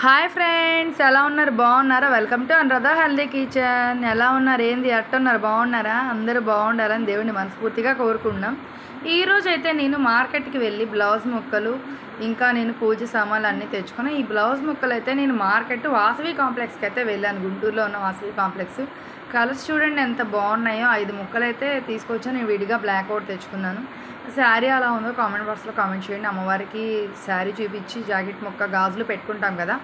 Hi friends, ఎలా ఉన్నారు? బాగున్నారా? Welcome to Anuradha healthy kitchen. ఎలా ఉన్నారు? ఏంది ఎట్టున్నారు? బాగున్నారా? అందరూ బాగుండాలని దేవుడిని మనస్ఫూర్తిగా కోరుకుంటున్నాం. ఈరోజు అయితే నేను మార్కెట్కి వెళ్ళి బ్లౌజ్ ముక్కలు ఇంకా నేను పూజ సామాన్లు అన్నీ తెచ్చుకుని ఈ బ్లౌజ్ ముక్కలు అయితే నేను మార్కెట్ వాసవి కాంప్లెక్స్కి అయితే వెళ్ళాను. గుంటూరులో ఉన్న వాసవి కాంప్లెక్స్. కలర్స్ చూడండి ఎంత బాగున్నాయో. 5 ముక్కలు అయితే తీసుకొచ్చాను. నేను విడిగా బ్లాక్ అవుట్ తెచ్చుకున్నాను. శారీ అలా ఉందో కామెంట్ బాక్స్లో కామెంట్ చేయండి. అమ్మవారికి శారీ చూపించి జాకెట్ ముక్క గాజులు పెట్టుకుంటాం కదా,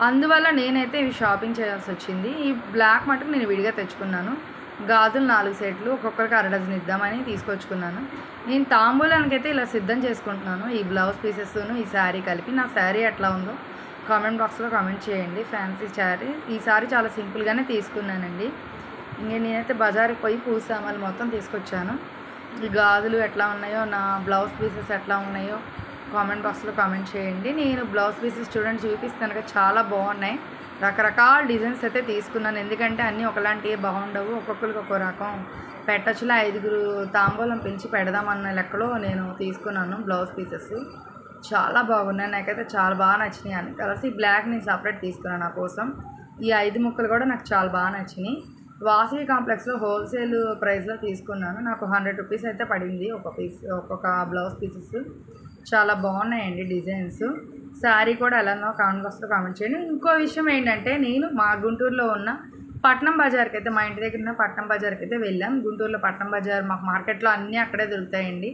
అందువల్ల నేనైతే ఇవి షాపింగ్ చేయాల్సి వచ్చింది. ఈ బ్లాక్ మటుకు నేను విడిగా తెచ్చుకున్నాను. గాజులు 4 సెట్లు, ఒక్కొక్కరికి 1/2 డజన్ ఇద్దామని తీసుకొచ్చుకున్నాను. నేను తాంబూలానికి అయితే ఇలా సిద్ధం చేసుకుంటున్నాను. ఈ బ్లౌజ్ పీసెస్ను ఈ శారీ కలిపి. నా శారీ ఎట్లా ఉందో కామెంట్ బాక్స్లో కామెంట్ చేయండి. ఫ్యాన్సీ శారీ. ఈ శారీ చాలా సింపుల్గానే తీసుకున్నానండి. ఇంక నేనైతే బజార్కి పోయి పూజ సామాన్లు మొత్తం తీసుకొచ్చాను. ఈ గాజులు ఎట్లా ఉన్నాయో, నా బ్లౌజ్ పీసెస్ ఎట్లా ఉన్నాయో కామెంట్ బాక్స్లో కామెంట్ చేయండి. నేను బ్లౌజ్ పీసెస్ చూడండి చూపిస్తాను కదా, చాలా బాగున్నాయి. రకరకాల డిజైన్స్ అయితే తీసుకున్నాను. ఎందుకంటే అన్నీ ఒకలాంటివి బాగుండవు, ఒక్కొక్కరికి ఒక్కో రకం పెట్టచ్చులా 5గురు తాంబూలం పిలిచి పెడదామన్న లెక్కలో నేను తీసుకున్నాను బ్లౌజ్ పీసెస్. చాలా బాగున్నాయి, నాకైతే చాలా బాగా నచ్చినాయి. అని కలిసి బ్లాక్ నేను సపరేట్ తీసుకున్నాను నా కోసం. ఈ 5 ముక్కలు కూడా నాకు చాలా బాగా నచ్చినాయి. వాసవి కాంప్లెక్స్లో హోల్సేల్ ప్రైస్లో తీసుకున్నాను. నాకు 100 రూపీస్ అయితే పడింది ఒక్కొక్క బ్లౌజ్ పీసెస్. చాలా బాగున్నాయండి డిజైన్స్. శారీ కూడా ఎలానో కామెంట్ బాక్స్లో కామెంట్ చేయండి. ఇంకో విషయం ఏంటంటే, నేను మా గుంటూరులో ఉన్న పట్నం బజార్కి అయితే, మా ఇంటి దగ్గర ఉన్న పట్నం బజార్కి అయితే వెళ్ళాం. గుంటూరులో పట్నం బజార్ మాకు మార్కెట్లో అన్నీ అక్కడే దొరుకుతాయండి.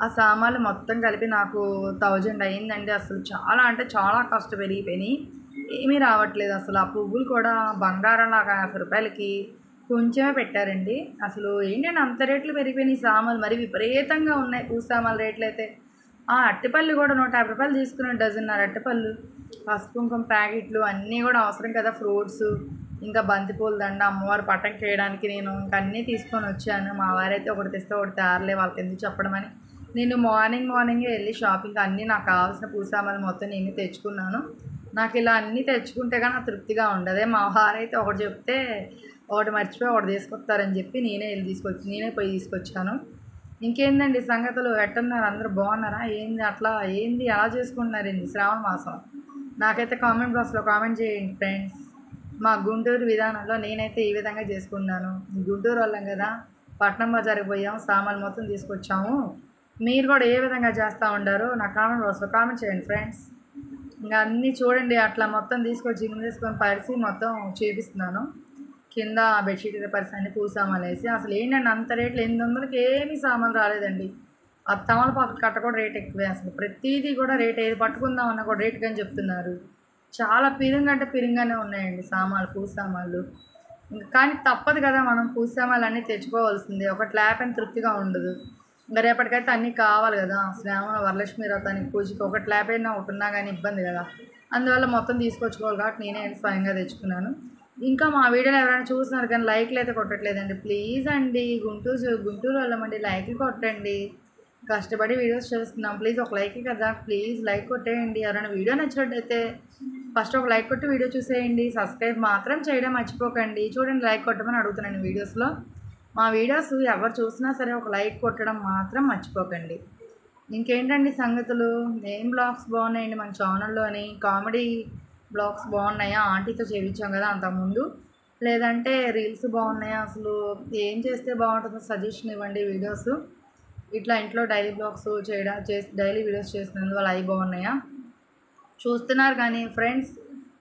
ఆ సామాన్లు మొత్తం కలిపి నాకు 1000 అయ్యిందండి. అసలు చాలా అంటే చాలా కాస్ట్ పెరిగిపోయినాయి. ఏమీ రావట్లేదు అసలు. ఆ పువ్వులు కూడా బంగారంలాగా 50 రూపాయలకి కొంచెమే పెట్టారండి. అసలు ఏంటంటే అంత రేట్లు పెరిగిపోయినాయి. సామాన్లు మరి విపరీతంగా ఉన్నాయి. పూజ సామాన్ల రేట్లు అయితే. అరటిపళ్ళు కూడా 150 రూపాయలు తీసుకున్నాను. డజన్నర అరటిపళ్ళు, పసుపు కుంకుమ ప్యాకెట్లు అన్నీ కూడా అవసరం కదా, ఫ్రూట్స్, ఇంకా బంతిపూల దండ, అమ్మవారు పటం చేయడానికి నేను ఇంకా అన్నీ తీసుకొని వచ్చాను. మా వారైతే ఒకటి తెస్తే ఒకటి తేరలే, వాళ్ళకి ఎందుకు చెప్పడం అని నేను మార్నింగే వెళ్ళి షాపింగ్ అన్నీ నాకు కావాల్సిన పూజ సామాన్లు మొత్తం నేను తెచ్చుకున్నాను. నాకు ఇలా అన్నీ తెచ్చుకుంటే కానీ తృప్తిగా ఉండదే. మా వారైతే ఒకటి చెప్తే ఒకటి మర్చిపోయి ఒకటి తీసుకొస్తారని చెప్పి నేనే పోయి తీసుకొచ్చాను. ఇంకేందండి సంగతులు? ఎట్టున్నారు? అందరూ బాగున్నారా? ఏంది ఎలా చేసుకుంటున్నారు? శ్రావణ మాసం. నాకైతే కామెంట్ బాక్స్లో కామెంట్ చేయండి ఫ్రెండ్స్. మా గుంటూరు విధానంలో నేనైతే ఈ విధంగా చేసుకున్నాను. గుంటూరు వాళ్ళం కదా, పట్నం బజార్కి పోయాము, సామాన్లు మొత్తం తీసుకొచ్చాము. మీరు కూడా ఏ విధంగా చేస్తూ ఉండారో నా కామెంట్ బాక్స్లో కామెంట్ చేయండి ఫ్రెండ్స్. ఇంకా అన్నీ చూడండి, అట్లా మొత్తం తీసుకొని పరిసి మొత్తం చూపిస్తున్నాను. కింద బెడ్షీట్ పరిస్థితి అన్ని పూజ సామాన్లు వేసి. అసలు ఏంటంటే అంత రేట్లు 800కి ఏమీ సామాన్లు రాలేదండి. ఆ తమలపాకు కట్ట కూడా రేట్ ఎక్కువే. అసలు ప్రతిదీ కూడా రేట్, ఏది పట్టుకుందామన్నా కూడా రేట్ కానీ చెప్తున్నారు. చాలా పిరుంగంటే పిరుంగానే ఉన్నాయండి సామాన్లు, పూజ సామాన్లు. ఇంకా కానీ తప్పదు కదా, మనం పూజ సామాన్లు అన్నీ తెచ్చుకోవాల్సిందే. ఒకటి లేకపోయినా తృప్తిగా ఉండదు. ఇంకా రేపటికైతే అన్నీ కావాలి కదా. శ్రావణ వరలక్ష్మి వ్రతానికి పూజకి ఒకటి లేకపోయినా ఒకటి ఉన్నా కానీ ఇబ్బంది కదా. అందువల్ల మొత్తం తీసుకొచ్చుకోవాలి కాబట్టి నేనే స్వయంగా తెచ్చుకున్నాను. ఇంకా మా వీడియోని ఎవరైనా చూస్తున్నారు కానీ లైక్లు అయితే కొట్టట్లేదండి. ప్లీజ్ అండి, గుంటూరు వాళ్ళమండి, లైక్లు కొట్టండి. కష్టపడి వీడియోస్ చేస్తున్నాం. ప్లీజ్ ఒక లైక్ కదా, ప్లీజ్ లైక్ కొట్టేయండి. ఎవరైనా వీడియో నచ్చినట్టయితే ఫస్ట్ ఒక లైక్ కొట్టి వీడియో చూసేయండి. సబ్స్క్రైబ్ మాత్రం చేయడం మర్చిపోకండి. చూడండి, లైక్ కొట్టమని అడుగుతున్నాను వీడియోస్లో. మా వీడియోస్ ఎవరు చూసినా సరే ఒక లైక్ కొట్టడం మాత్రం మర్చిపోకండి. ఇంకేంటండి సంగతులు? ఏం బ్లాగ్స్ బాగున్నాయండి మన ఛానల్లోని? కామెడీ బ్లాగ్స్ బాగున్నాయా? ఆంటీతో చేయించాం కదా అంతకుముందు. లేదంటే రీల్స్ బాగున్నాయా? అసలు ఏం చేస్తే బాగుంటుందో సజెషన్ ఇవ్వండి. వీడియోస్ ఇట్లా ఇంట్లో డైలీ బ్లాగ్స్ డైలీ వీడియోస్ చేసినందువల్ల అవి బాగున్నాయా? చూస్తున్నారు కానీ ఫ్రెండ్స్,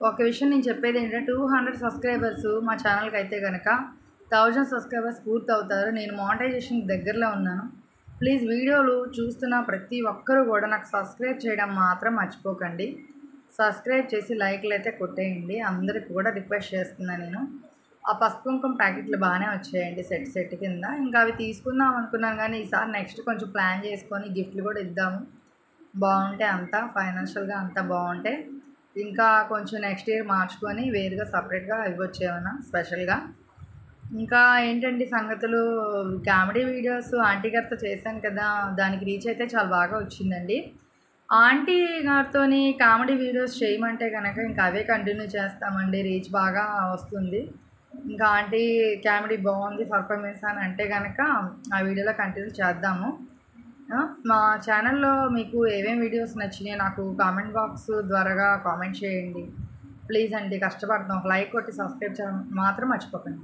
ఒక విషయం నేను చెప్పేది ఏంటంటే, 200 సబ్స్క్రైబర్స్ మా ఛానల్కి అయితే కనుక 1000 సబ్స్క్రైబర్స్ పూర్తి అవుతారు. నేను మానిటైజేషన్ దగ్గరలో ఉన్నాను. ప్లీజ్ వీడియోలు చూస్తున్న ప్రతి ఒక్కరూ కూడా నాకు సబ్స్క్రైబ్ చేయడం మాత్రం మర్చిపోకండి. సబ్స్క్రైబ్ చేసి లైక్లు అయితే కొట్టేయండి. అందరికి కూడా రిక్వెస్ట్ చేస్తున్నాను నేను. ఆ పసుపు కుంకుమ ప్యాకెట్లు బాగానే వచ్చాయండి సెట్ కింద. ఇంకా అవి తీసుకుందాం అనుకున్నాను కానీ ఈసారి నెక్స్ట్ కొంచెం ప్లాన్ చేసుకొని గిఫ్ట్లు కూడా ఇద్దాము. బాగుంటే అంతా ఫైనాన్షియల్గా అంతా బాగుంటే ఇంకా కొంచెం నెక్స్ట్ ఇయర్ మార్చుకొని వేరుగా సపరేట్గా ఇవ్వచ్చేమన్నా స్పెషల్గా. ఇంకా ఏంటండి సంగతులు? కామెడీ వీడియోస్ ఆంటీ గారితో చేశాను కదా, దానికి రీచ్ అయితే చాలా బాగా వచ్చిందండి. ఆంటీ గారితోని కామెడీ వీడియోస్ చేయమంటే కనుక ఇంకా అవే కంటిన్యూ చేస్తామండి. రీచ్ బాగా వస్తుంది. ఇంకా ఆంటీ కామెడీ బాగుంది పర్ఫార్మెన్స్ అని అంటే కనుక ఆ వీడియోలో కంటిన్యూ చేద్దాము. మా ఛానల్లో మీకు ఏమేమి వీడియోస్ నచ్చినాయో నాకు కామెంట్ బాక్స్ ద్వారా కామెంట్ చేయండి. ప్లీజ్ అండి, కష్టపడతాం, ఒక లైక్ కొట్టి సబ్స్క్రైబ్ చేయడం మాత్రం మర్చిపోకండి.